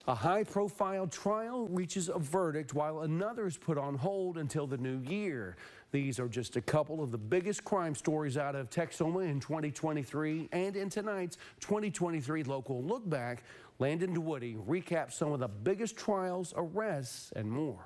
A high-profile trial reaches a verdict while another is put on hold until the new year. These are just a couple of the biggest crime stories out of Texoma in 2023, and in tonight's 2023 local look back, Landon DeWoody recaps some of the biggest trials, arrests, and more.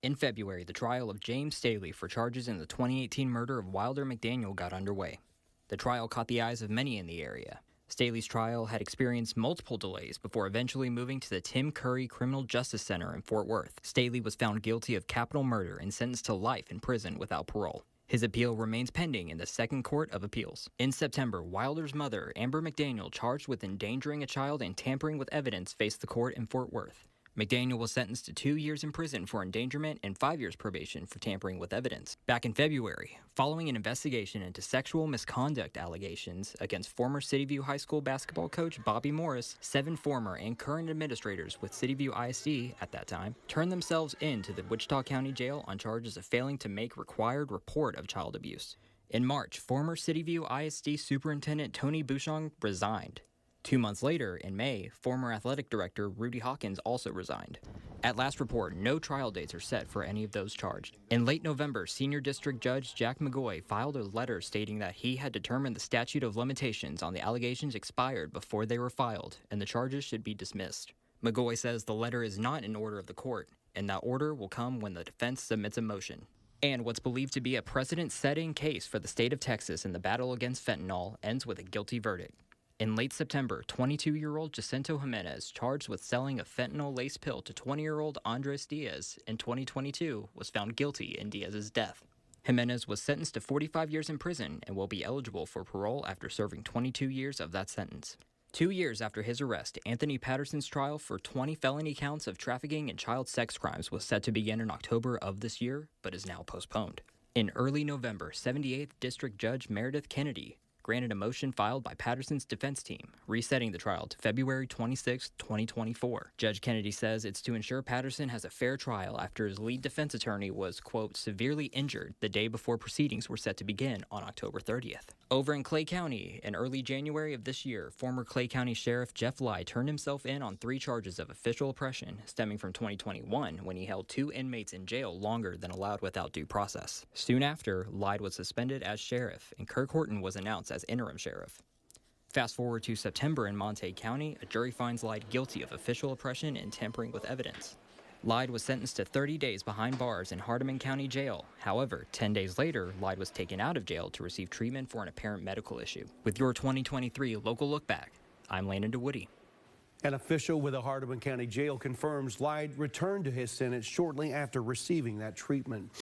In February, the trial of James Staley for charges in the 2018 murder of Wilder McDaniel got underway. The trial caught the eyes of many in the area. Staley's trial had experienced multiple delays before eventually moving to the Tim Curry Criminal Justice Center in Fort Worth. Staley was found guilty of capital murder and sentenced to life in prison without parole. His appeal remains pending in the Second Court of Appeals. In September, Wilder's mother, Amber McDaniel, charged with endangering a child and tampering with evidence, faced the court in Fort Worth. McDaniel was sentenced to 2 years in prison for endangerment and 5 years probation for tampering with evidence. Back in February, following an investigation into sexual misconduct allegations against former Cityview High School basketball coach Bobby Morris, 7 former and current administrators with Cityview ISD at that time turned themselves into the Wichita County Jail on charges of failing to make required report of child abuse. In March, former Cityview ISD Superintendent Tony Bouchon resigned. 2 months later, in May, former athletic director Rudy Hawkins also resigned. At last report, no trial dates are set for any of those charged. In late November, Senior District Judge Jack McGoy filed a letter stating that he had determined the statute of limitations on the allegations expired before they were filed, and the charges should be dismissed. McGoy says the letter is not an order of the court, and that order will come when the defense submits a motion. And what's believed to be a precedent-setting case for the state of Texas in the battle against fentanyl ends with a guilty verdict. In late September, 22-year-old Jacinto Jimenez, charged with selling a fentanyl-laced pill to 20-year-old Andres Diaz in 2022, was found guilty in Diaz's death. Jimenez was sentenced to 45 years in prison and will be eligible for parole after serving 22 years of that sentence. 2 years after his arrest, Anthony Patterson's trial for 20 felony counts of trafficking and child sex crimes was set to begin in October of this year, but is now postponed. In early November, 78th District Judge Meredith Kennedy granted a motion filed by Patterson's defense team, resetting the trial to February 26, 2024. Judge Kennedy says it's to ensure Patterson has a fair trial after his lead defense attorney was, quote, severely injured the day before proceedings were set to begin on October 30th. Over in Clay County, in early January of this year, former Clay County Sheriff Jeff Lai turned himself in on 3 charges of official oppression stemming from 2021 when he held 2 inmates in jail longer than allowed without due process. Soon after, Lai was suspended as sheriff, and Kirk Horton was announced as interim sheriff. Fast forward to September in Montague County, a jury finds Lyde guilty of official oppression and tampering with evidence. Lyde was sentenced to 30 days behind bars in Hardeman County Jail. However, 10 days later, Lyde was taken out of jail to receive treatment for an apparent medical issue. With your 2023 local look back, I'm Landon DeWoody. An official with the Hardeman County Jail confirms Lyde returned to his sentence shortly after receiving that treatment.